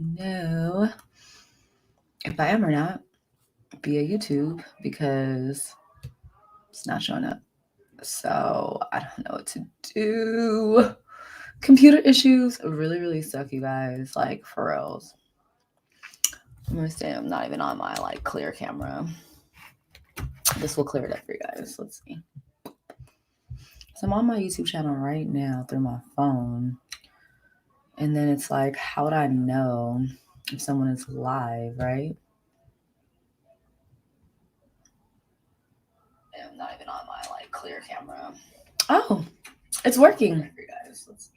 know if I am or not via YouTube because it's not showing up. So I don't know what to do. Computer issues really, really suck, you guys. Like, for reals. I'm gonna say I'm not even on my like clear camera. This will clear it up for you guys. Let's see. So I'm on my YouTube channel right now through my phone. And then it's like, how would I know if someone is live, right? I'm not even on my like clear camera. Oh, it's working for you guys. Let's see.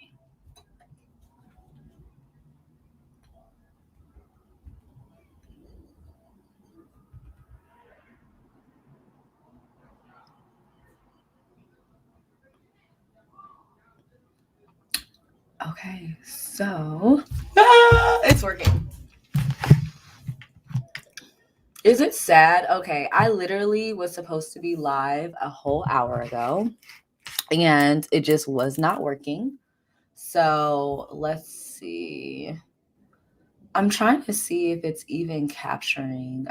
Okay, so it's working. Is it sad? Okay, I literally was supposed to be live a whole hour ago and it just was not working. So let's see. I'm trying to see if it's even capturing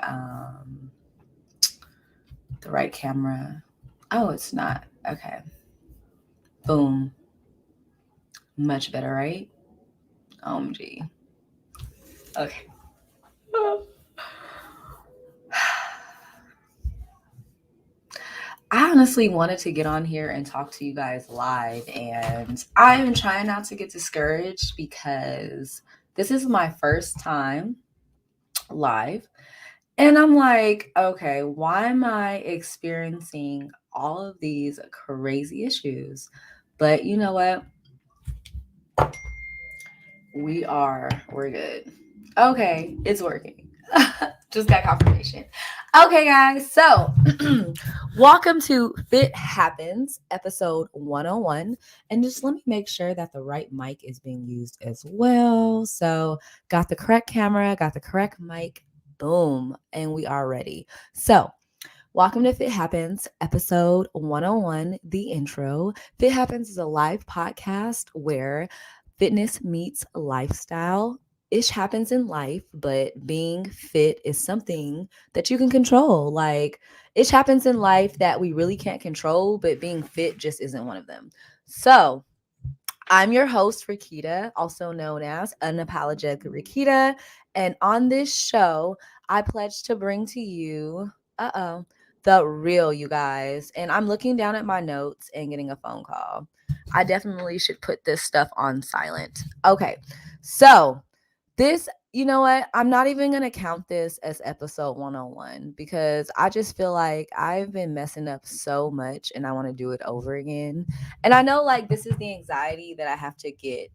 the right camera. Oh, it's not. Okay. Boom. Much better, right? OMG. Okay. I honestly wanted to get on here and talk to you guys live, and I'm trying not to get discouraged because this is my first time live. And I'm like, okay, why am I experiencing all of these crazy issues? But you know what? We're good. Okay, it's working. Just got confirmation. Okay, guys. So, welcome to Fit Happens, episode 101. And just let me make sure that the right mic is being used as well. So, got the correct camera, got the correct mic. Boom. And we are ready. So, welcome to Fit Happens, episode 101, the intro. Fit Happens is a live podcast where fitness meets lifestyle. Ish happens in life, but being fit is something that you can control. Like, ish happens in life that we really can't control, but being fit just isn't one of them. So, I'm your host, Rakita, also known as Unapologetic Rakita. And on this show, I pledge to bring to you, the real, you guys. And I'm looking down at my notes and getting a phone call. I definitely should put this stuff on silent. Okay. So, this, you know what? I'm not even going to count this as episode 101 because I just feel like I've been messing up so much and I want to do it over again. And I know like this is the anxiety that I have to get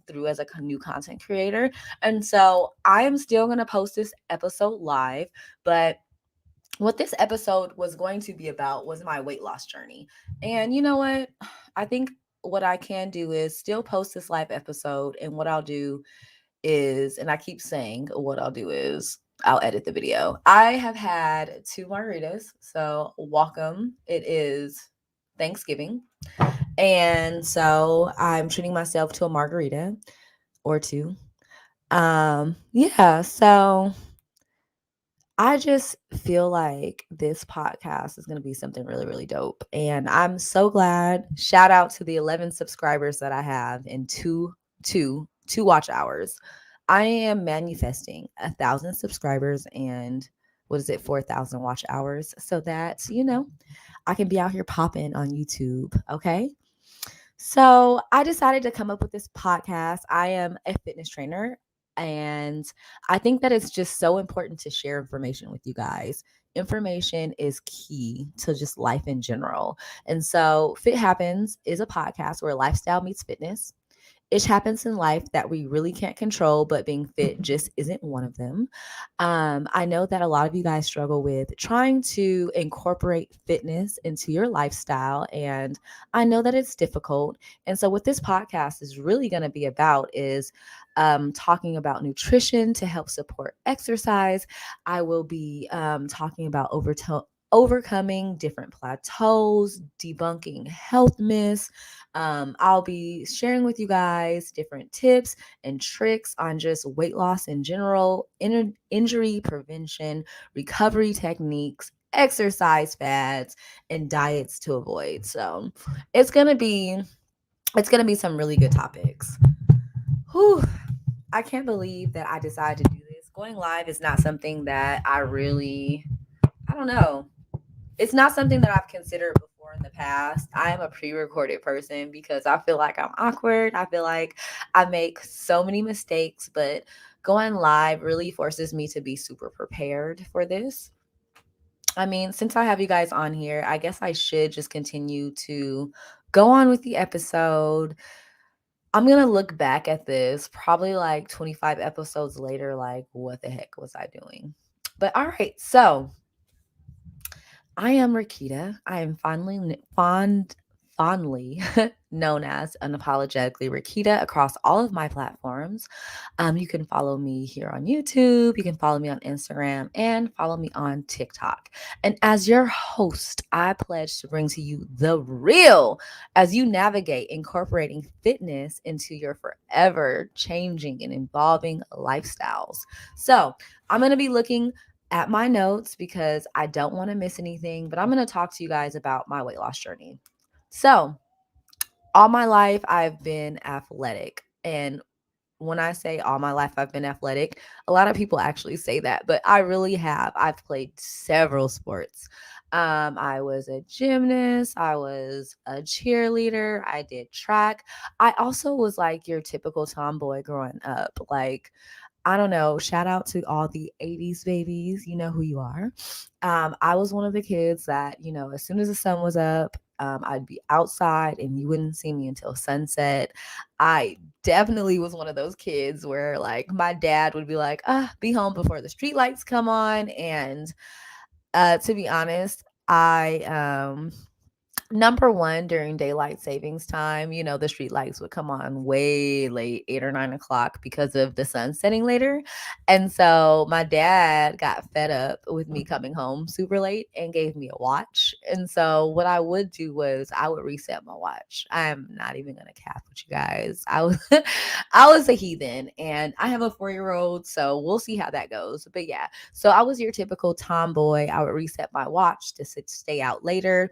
through as a new content creator. And so I am still going to post this episode live, but what this episode was going to be about was my weight loss journey. And you know what? I think what I can do is still post this live episode. And what I'll do is, and I keep saying what I'll do is I'll edit the video. I have had 2 margaritas. So welcome. It is Thanksgiving. And so I'm treating myself to a margarita or 2. Yeah, so I just feel like this podcast is going to be something really, really dope. And I'm so glad. Shout out to the 11 subscribers that I have in two watch hours. I am manifesting 1,000 subscribers and what is it, 4,000 watch hours so that, I can be out here popping on YouTube. Okay. So I decided to come up with this podcast. I am a fitness trainer, and I think that it's just so important to share information with you guys. Information is key to just life in general. And so Fit Happens is a podcast where lifestyle meets fitness. It happens in life that we really can't control, but being fit just isn't one of them. I know that a lot of you guys struggle with trying to incorporate fitness into your lifestyle, and I know that it's difficult. And so, what this podcast is really going to be about is talking about nutrition to help support exercise. I will be talking about overcoming different plateaus, debunking health myths. I'll be sharing with you guys different tips and tricks on just weight loss in general, injury prevention, recovery techniques, exercise fads, and diets to avoid. So it's gonna be some really good topics. Whew. I can't believe that I decided to do this. Going live is not something that I don't know. It's not something that I've considered before in the past. I am a pre-recorded person because I feel like I'm awkward. I feel like I make so many mistakes, but going live really forces me to be super prepared for this. I mean, since I have you guys on here, I guess I should just continue to go on with the episode. I'm going to look back at this probably like 25 episodes later, like, what the heck was I doing? But all right, so I am Rakita. I am fondly known as Unapologetically Rakita across all of my platforms. You can follow me here on YouTube, you can follow me on Instagram, and follow me on TikTok. And as your host, I pledge to bring to you the real as you navigate incorporating fitness into your forever changing and evolving lifestyles. So I'm going to be looking at my notes because I don't want to miss anything, but I'm going to talk to you guys about my weight loss journey. So, all my life, I've been athletic. And when I say all my life I've been athletic, a lot of people actually say that, but I really have. I've played several sports. I was a gymnast, I was a cheerleader, I did track. I also was like your typical tomboy growing up. Like, I don't know, shout out to all the 80s babies. You know who you are. I was one of the kids that, as soon as the sun was up, I'd be outside and you wouldn't see me until sunset. I definitely was one of those kids where like my dad would be like, be home before the street lights come on. And to be honest, I number one, during daylight savings time, the street lights would come on way late, 8 or 9 o'clock, because of the sun setting later. And so my dad got fed up with me coming home super late and gave me a watch. And so what I would do was I would reset my watch. I'm not even gonna cap with you guys. I was I was a heathen, and I have a 4-year old, so we'll see how that goes. But yeah, so I was your typical tomboy. I would reset my watch to stay out later.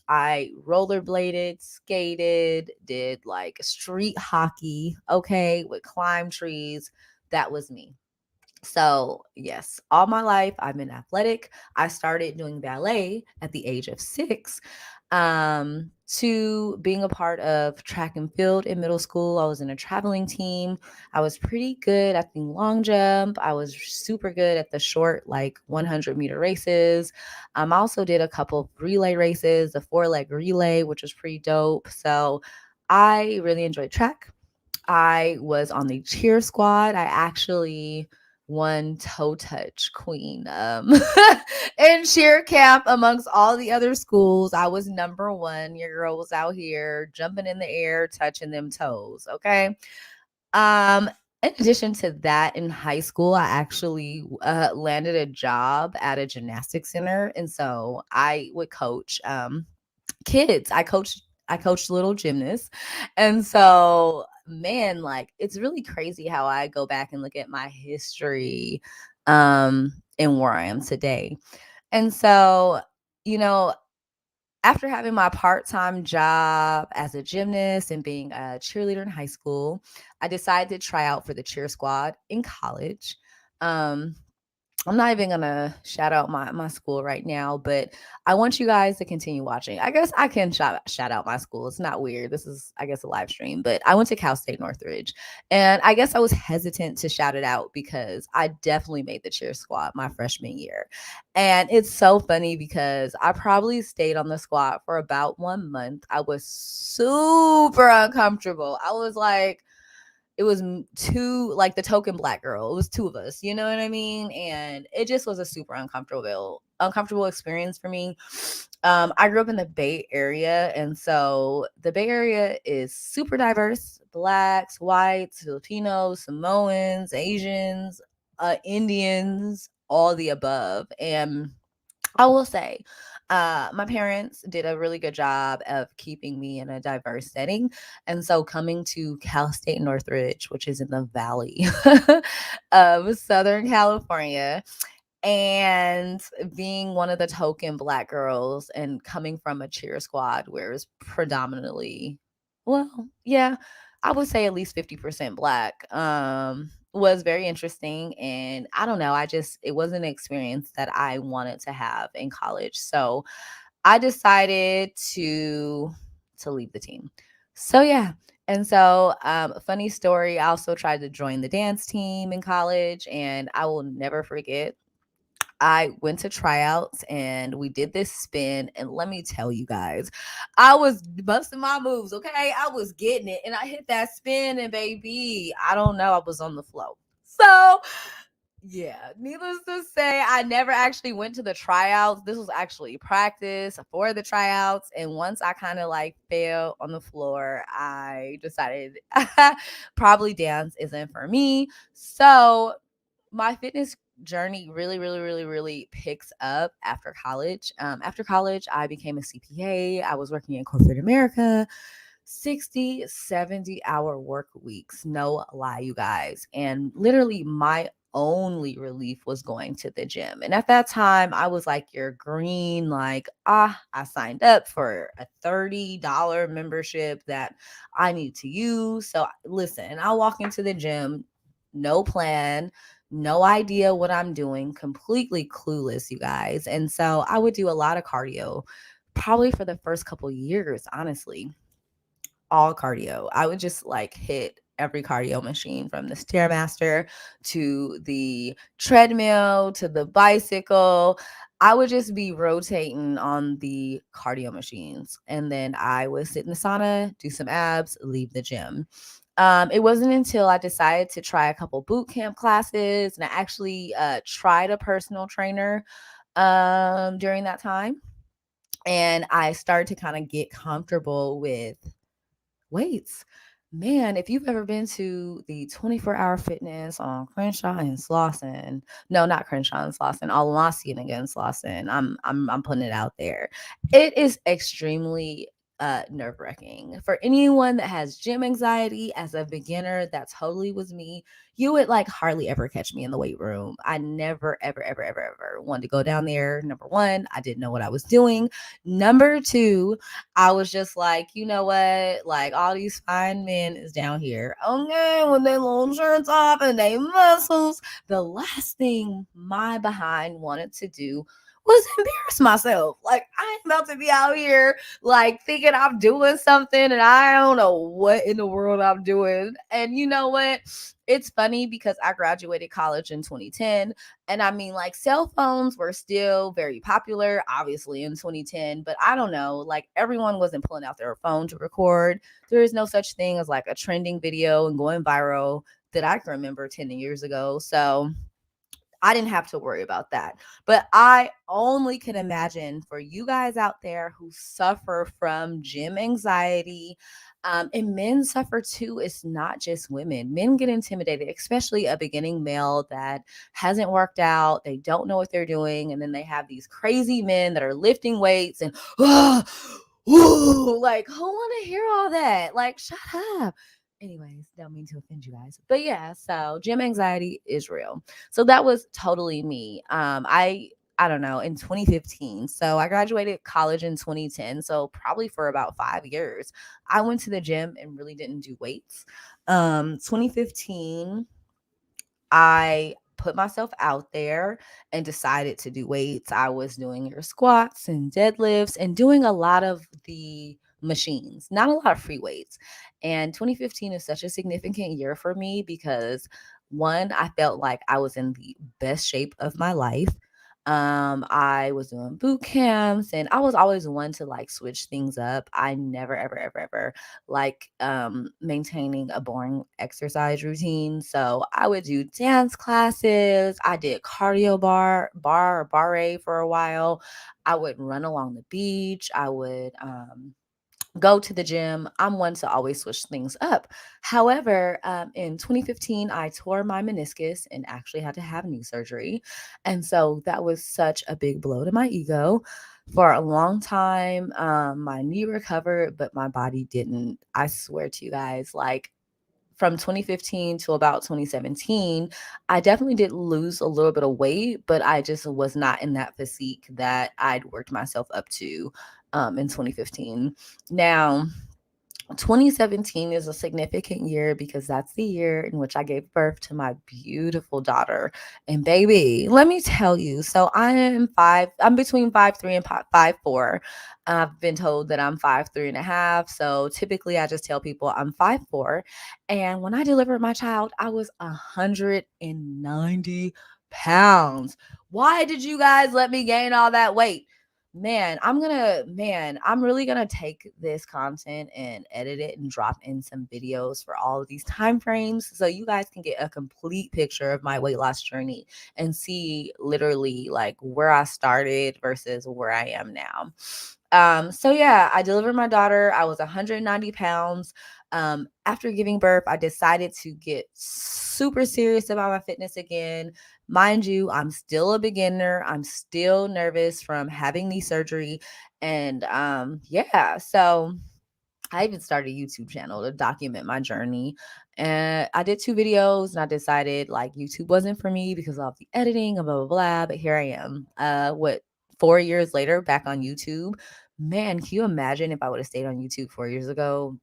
I rollerbladed, skated, did like street hockey, okay, would climb trees. That was me. So, yes, all my life I've been athletic. I started doing ballet at the age of 6. To being a part of track and field in middle school. I was in a traveling team. I was pretty good at the long jump. I was super good at the short, like 100-meter races. I also did a couple of relay races, the 4-leg relay, which was pretty dope. So I really enjoyed track. I was on the cheer squad. I actually won toe touch queen in cheer camp amongst all the other schools. I was number one. Your girl was out here jumping in the air, touching them toes. Okay. Um, in addition to that, in high school, I actually landed a job at a gymnastics center, and so I would coach kids. I coached little gymnasts. And so, man, like, it's really crazy how I go back and look at my history and where I am today. And so, you know, after having my part-time job as a gymnast and being a cheerleader in high school, I decided to try out for the cheer squad in college. Um I'm not even gonna shout out my school right now, but I want you guys to continue watching. I guess I can shout out my school. It's not weird. This is, I guess, a live stream, but I went to Cal State Northridge, and I guess I was hesitant to shout it out because I definitely made the cheer squad my freshman year, and it's so funny because I probably stayed on the squad for about 1 month. I was super uncomfortable. I was like, it was two, like the token black girl. It was two of us, you know what I mean? And it just was a super uncomfortable experience for me. I grew up in the Bay Area, and so the Bay Area is super diverse: blacks, whites, Filipinos, Samoans, Asians, Indians, all the above. And I will say, My parents did a really good job of keeping me in a diverse setting. And so coming to Cal State Northridge, which is in the valley of Southern California, and being one of the token Black girls and coming from a cheer squad where it's predominantly, well, yeah, I would say at least 50% Black, was very interesting. And I don't know, it was an experience that I wanted to have in college. So I decided to leave the team. So yeah. And so, funny story, I also tried to join the dance team in college, and I will never forget, I went to tryouts and we did this spin. And let me tell you guys, I was busting my moves. Okay. I was getting it. And I hit that spin, and baby, I don't know, I was on the float. So, yeah, needless to say, I never actually went to the tryouts. This was actually practice for the tryouts. And once I kind of like fell on the floor, I decided probably dance isn't for me. So, my fitness journey really picks up after college. After college, I became a CPA. I was working in corporate America, 60, 70-hour work weeks. No lie, you guys. And literally, my only relief was going to the gym. And at that time, I was like, you're green. Like, I signed up for a $30 membership that I need to use. So listen, I walk into the gym, no plan, no idea what I'm doing, completely clueless, you guys. And so I would do a lot of cardio, probably for the first couple years, honestly, all cardio. I would just like hit every cardio machine, from the Stairmaster to the treadmill to the bicycle. I would just be rotating on the cardio machines. And then I would sit in the sauna, do some abs, leave the gym. It wasn't until I decided to try a couple boot camp classes, and I actually tried a personal trainer during that time. And I started to kind of get comfortable with weights. Man, if you've ever been to the 24-hour fitness on Crenshaw and Slauson, no, not Crenshaw and Slauson, Almacian against Slauson, I'm putting it out there. It is extremely nerve-wracking. For anyone that has gym anxiety as a beginner, that totally was me. You would like hardly ever catch me in the weight room. I never, ever wanted to go down there. Number one, I didn't know what I was doing. Number two, I was just like, you know what? Like, all these fine men is down here. Okay, with their little shirts off and their muscles. The last thing my behind wanted to do was embarrass myself. Like, I ain't about to be out here like thinking I'm doing something and I don't know what in the world I'm doing. And you know what? It's funny because I graduated college in 2010. And I mean, like, cell phones were still very popular, obviously, in 2010. But I don't know, like, everyone wasn't pulling out their phone to record. There is no such thing as like a trending video and going viral that I can remember 10 years ago. So I didn't have to worry about that. But I only can imagine for you guys out there who suffer from gym anxiety, and men suffer too. It's not just women. Men get intimidated, especially a beginning male that hasn't worked out. They don't know what they're doing. And then they have these crazy men that are lifting weights and, oh, ooh, like, who want to hear all that? Like, shut up. Anyways, don't mean to offend you guys. But yeah, so gym anxiety is real. So that was totally me. I don't know, in 2015. So I graduated college in 2010. So probably for about 5 years, I went to the gym and really didn't do weights. 2015, I put myself out there and decided to do weights. I was doing your squats and deadlifts and doing a lot of the machines, not a lot of free weights. And 2015 is such a significant year for me because, one, I felt like I was in the best shape of my life. I was doing boot camps, and I was always one to like switch things up. I never ever like maintaining a boring exercise routine. So I would do dance classes. I did cardio barre for a while. I would run along the beach. I would go to the gym. I'm one to always switch things up. However, in 2015, I tore my meniscus and actually had to have knee surgery. And so that was such a big blow to my ego. For a long time, my knee recovered, but my body didn't. I swear to you guys, like from 2015 to about 2017, I definitely did lose a little bit of weight, but I just was not in that physique that I'd worked myself up to in 2015. Now, 2017 is a significant year because that's the year in which I gave birth to my beautiful daughter. And baby, let me tell you, so I'm between 5'3" and 5'4". I've been told that I'm 5'3.5". So typically I just tell people I'm 5'4". And when I delivered my child, I was 190 pounds. Why did you guys let me gain all that weight? I'm really gonna take this content and edit it and drop in some videos for all of these time frames so you guys can get a complete picture of my weight loss journey and see literally like where I started versus where I am now. So yeah, I delivered my daughter. I was 190 pounds. After giving birth, I decided to get super serious about my fitness again. Mind you, I'm still a beginner. I'm still nervous from having knee surgery. And yeah, so I even started a YouTube channel to document my journey. And I did 2 videos and I decided like YouTube wasn't for me because of the editing and blah, blah, blah. But here I am. 4 years later, back on YouTube. Man, can you imagine if I would have stayed on YouTube 4 years ago?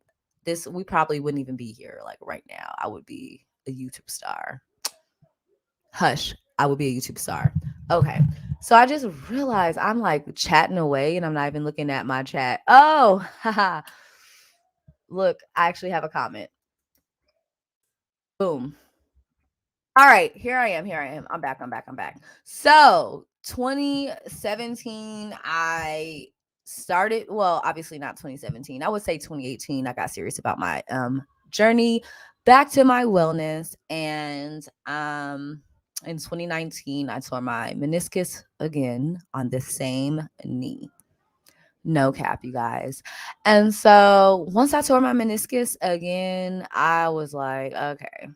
We probably wouldn't even be here like right now. I would be a YouTube star. Hush, I would be a YouTube star. Okay. So I just realized I'm like chatting away and I'm not even looking at my chat. Oh, haha. Look, I actually have a comment. Boom. All right, here I am. Here I am. I'm back. I'm back. I'm back. So, 2017, I started, well, obviously not 2017. I would say 2018. I got serious about my journey back to my wellness, and in 2019, I tore my meniscus again on the same knee. No cap, you guys. And so once I tore my meniscus again, I was like, okay,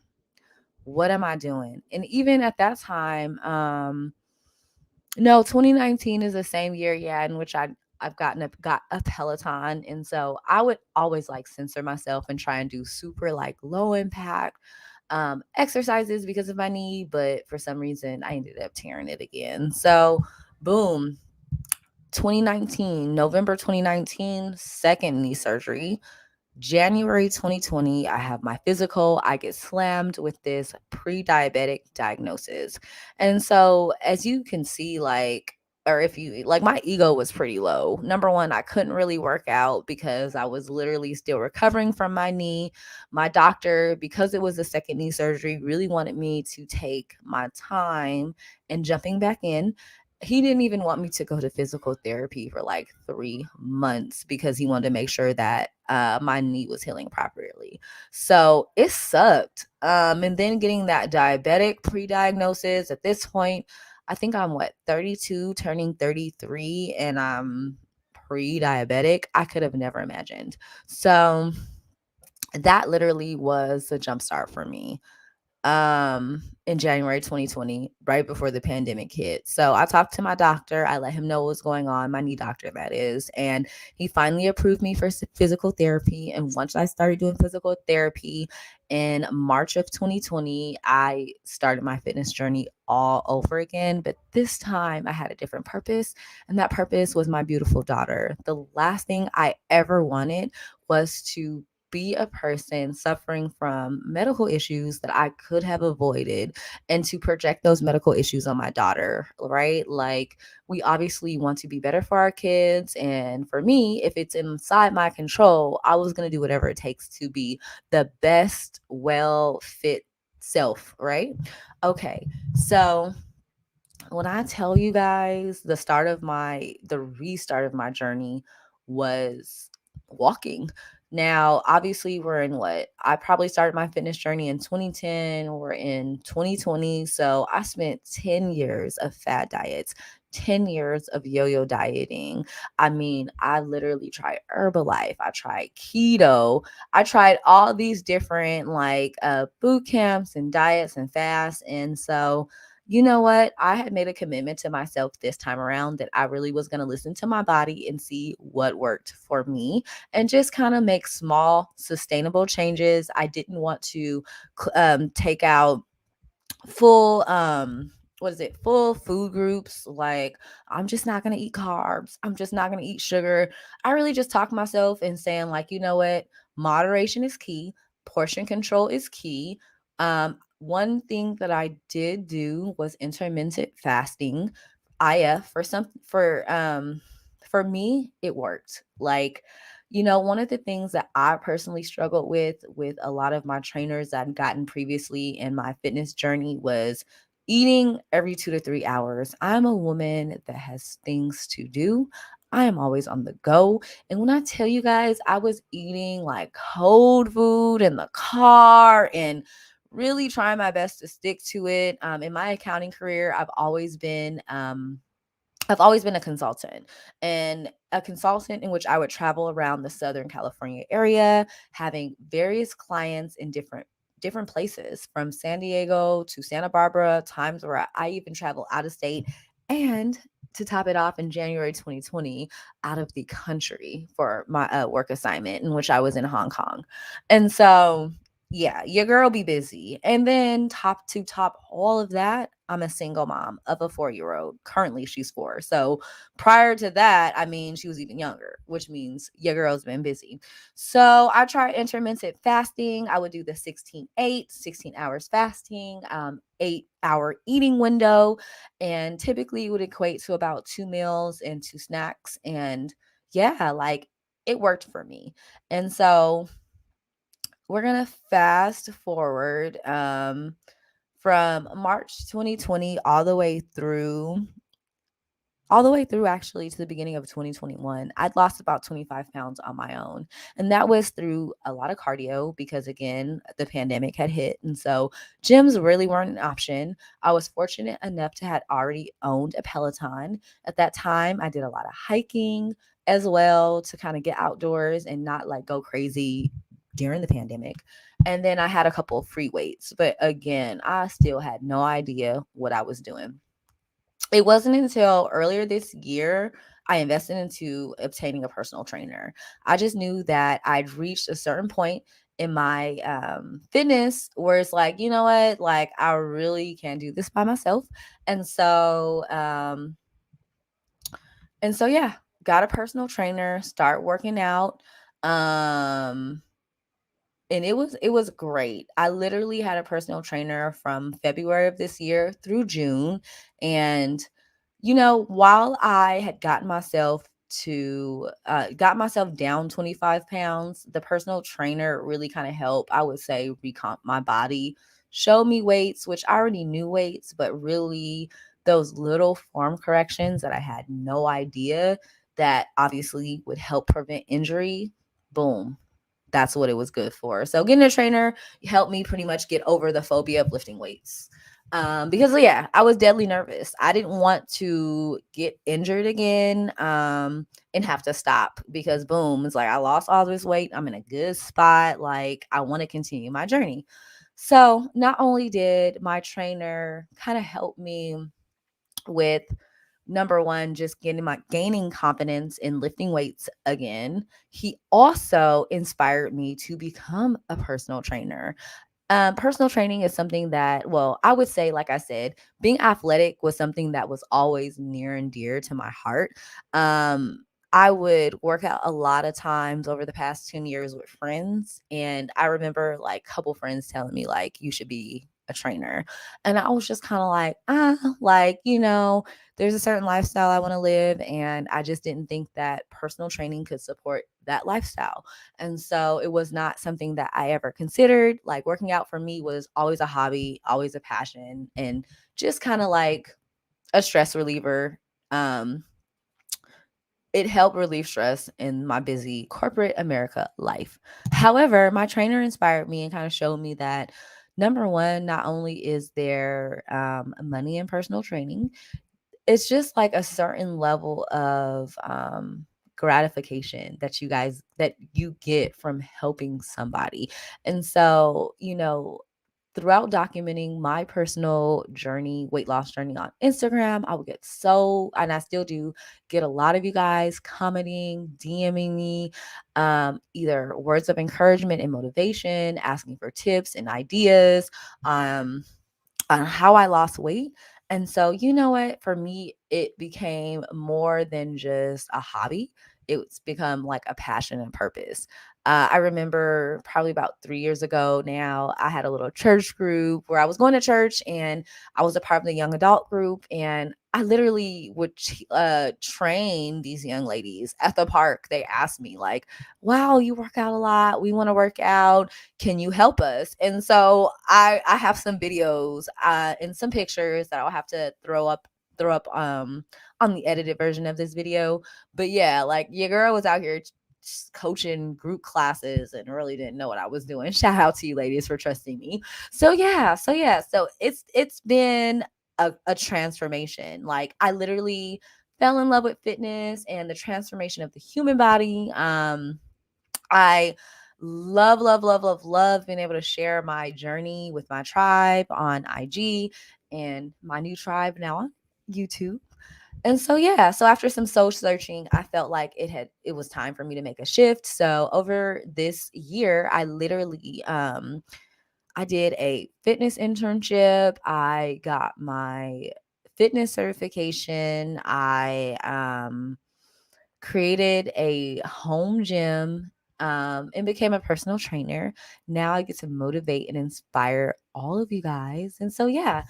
what am I doing? And even at that time, no, 2019 is the same year, yeah, in which I've got a Peloton. And so I would always like censor myself and try and do super like low impact exercises because of my knee, but for some reason I ended up tearing it again. So boom, 2019, November 2019, second knee surgery. January 2020, I have my physical. I get slammed with this pre-diabetic diagnosis. And so, as you can see, like, or if you like, my ego was pretty low. Number one, I couldn't really work out because I was literally still recovering from my knee. My doctor, because it was a second knee surgery, really wanted me to take my time and jumping back in. He didn't even want me to go to physical therapy for like 3 months because he wanted to make sure that my knee was healing properly. So it sucked. And then getting that diabetic pre-diagnosis at this point, I think I'm 32, turning 33, and I'm pre-diabetic. I could have never imagined. So that literally was a jump start for me in January 2020, right before the pandemic hit. So I talked to my doctor. I let him know what was going on, my knee doctor, that is. And he finally approved me for physical therapy. And once I started doing physical therapy in March of 2020, I started my fitness journey all over again. But this time I had a different purpose. And that purpose was my beautiful daughter. The last thing I ever wanted was to be a person suffering from medical issues that I could have avoided and to project those medical issues on my daughter, right? Like, we obviously want to be better for our kids. And for me, if it's inside my control, I was going to do whatever it takes to be the best, well fit self, right? Okay. So, when I tell you guys the restart of my journey was walking. Now, obviously, we're in what? I probably started my fitness journey in 2010. We're in 2020. So I spent 10 years of fad diets, 10 years of yo-yo dieting. I mean, I literally tried Herbalife. I tried keto. I tried all these different like boot camps and diets and fasts. And so you know what? I had made a commitment to myself this time around that I really was going to listen to my body and see what worked for me and just kind of make small, sustainable changes. I didn't want to take out full what is it, full food groups. Like, I'm just not going to eat carbs, I'm just not going to eat sugar. I really just talked myself and saying, like, you know what, moderation is key, portion control is key. One thing that I did do was intermittent fasting, IF. For me, it worked. Like, one of the things that I personally struggled with a lot of my trainers that I'd gotten previously in my fitness journey was eating every 2 to 3 hours. I'm a woman that has things to do. I am always on the go. And when I tell you guys, I was eating like cold food in the car and really trying my best to stick to it. In my accounting career, I've always been a consultant, and a consultant in which I would travel around the Southern California area, having various clients in different places, from San Diego to Santa Barbara, times where I even travel out of state, and to top it off, in January 2020, out of the country for my work assignment, in which I was in Hong Kong. And so, yeah, your girl be busy. And then top all of that, I'm a single mom of a 4-year-old. Currently, she's 4. So prior to that, I mean, she was even younger, which means your girl's been busy. So I tried intermittent fasting. I would do the 16-8, 16 hours fasting, 8-hour eating window, and typically it would equate to about 2 meals and 2 snacks. And yeah, like, it worked for me. And so we're gonna fast forward from March 2020 all the way through actually to the beginning of 2021. I'd lost about 25 pounds on my own. And that was through a lot of cardio because, again, the pandemic had hit. And so gyms really weren't an option. I was fortunate enough to had already owned a Peloton. At that time, I did a lot of hiking as well to kind of get outdoors and not like go crazy during the pandemic. And then I had a couple of free weights. But again, I still had no idea what I was doing. It wasn't until earlier this year I invested into obtaining a personal trainer. I just knew that I'd reached a certain point in my fitness where it's like, you know what, like, I really can't do this by myself. And so, yeah, got a personal trainer, start working out. Um, and it was great. I literally had a personal trainer from February of this year through June. And while I had got myself down 25 pounds, the personal trainer really kind of helped, I would say, recomp my body, show me weights, which I already knew weights, but really those little form corrections that I had no idea that obviously would help prevent injury. Boom, that's what it was good for. So getting a trainer helped me pretty much get over the phobia of lifting weights. Because yeah, I was deadly nervous. I didn't want to get injured again, and have to stop because boom, it's like I lost all this weight. I'm in a good spot. Like, I want to continue my journey. So not only did my trainer kind of help me with, number one, just gaining confidence in lifting weights again, he also inspired me to become a personal trainer. Personal training is something that, well, I would say, like I said, being athletic was something that was always near and dear to my heart. I would work out a lot of times over the past 10 years with friends. And I remember like a couple friends telling me, like, you should be a trainer. And I was just kind of like, like, there's a certain lifestyle I want to live. And I just didn't think that personal training could support that lifestyle. And so it was not something that I ever considered. Like, working out for me was always a hobby, always a passion, and just kind of like a stress reliever. Um, it helped relieve stress in my busy corporate America life. However, my trainer inspired me and kind of showed me that, number one, not only is there money in personal training, it's just like a certain level of gratification that you get from helping somebody. And so, throughout documenting my personal journey, weight loss journey on Instagram, I would get so, and I still do get a lot of you guys commenting, DMing me, either words of encouragement and motivation, asking for tips and ideas, on how I lost weight. And so, you know what? For me, it became more than just a hobby. It's become like a passion and purpose. I remember probably about 3 years ago now, I had a little church group where I was going to church and I was a part of the young adult group. And I literally would train these young ladies at the park. They asked me, like, wow, you work out a lot. We want to work out, can you help us? And so I have some videos and some pictures that I'll have to throw up on the edited version of this video. But yeah, like your girl was out here coaching group classes and really didn't know what I was doing. Shout out to you ladies for trusting me. So it's been a transformation. Like I literally fell in love with fitness and the transformation of the human body. I love being able to share my journey with my tribe on IG and my new tribe now on YouTube. And so yeah, so after some soul searching, I felt like it was time for me to make a shift. So over this year, I literally I did a fitness internship. I got my fitness certification. I created a home gym and became a personal trainer. Now I get to motivate and inspire all of you guys. And so, yeah,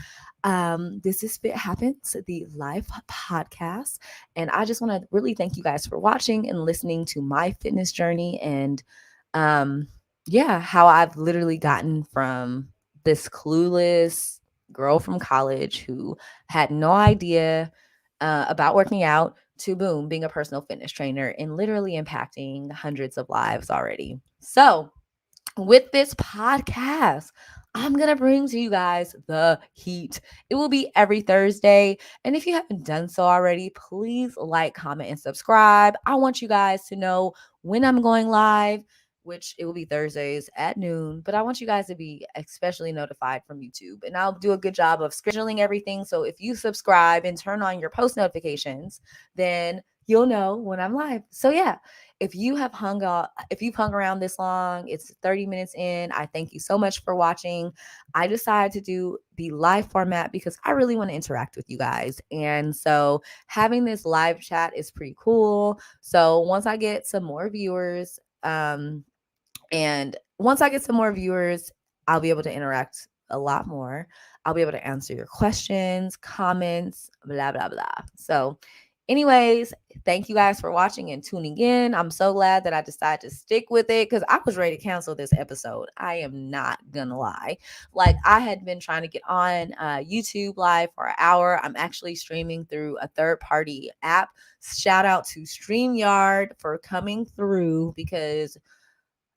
this is Fit Happens, the live podcast. And I just want to really thank you guys for watching and listening to my fitness journey and, yeah, how I've literally gotten from this clueless girl from college who had no idea about working out to boom, being a personal fitness trainer and literally impacting hundreds of lives already. So, with this podcast, I'm going to bring to you guys the heat. It will be every Thursday. And if you haven't done so already, please like, comment, and subscribe. I want you guys to know when I'm going live, which it will be Thursdays at noon. But I want you guys to be especially notified from YouTube. And I'll do a good job of scheduling everything. So if you subscribe and turn on your post notifications, then you'll know when I'm live. So yeah, if you've hung around this long, it's 30 minutes in. I thank you so much for watching. I decided to do the live format because I really want to interact with you guys. And so having this live chat is pretty cool. So once I get some more viewers, and once I get some more viewers, I'll be able to interact a lot more. I'll be able to answer your questions, comments, blah, blah, blah. So, anyways, thank you guys for watching and tuning in. I'm so glad that I decided to stick with it because I was ready to cancel this episode. I am not gonna lie. Like, I had been trying to get on YouTube live for an hour. I'm actually streaming through a third-party app. Shout out to StreamYard for coming through because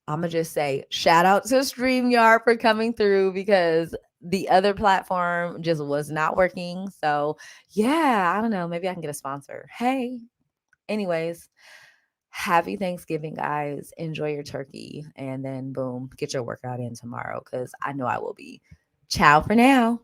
I'm going to just say shout out to StreamYard for coming through because the other platform just was not working. So, yeah, I don't know. Maybe I can get a sponsor. Hey, anyways, happy Thanksgiving, guys. Enjoy your turkey. And then, boom, get your workout in tomorrow because I know I will be. Ciao for now.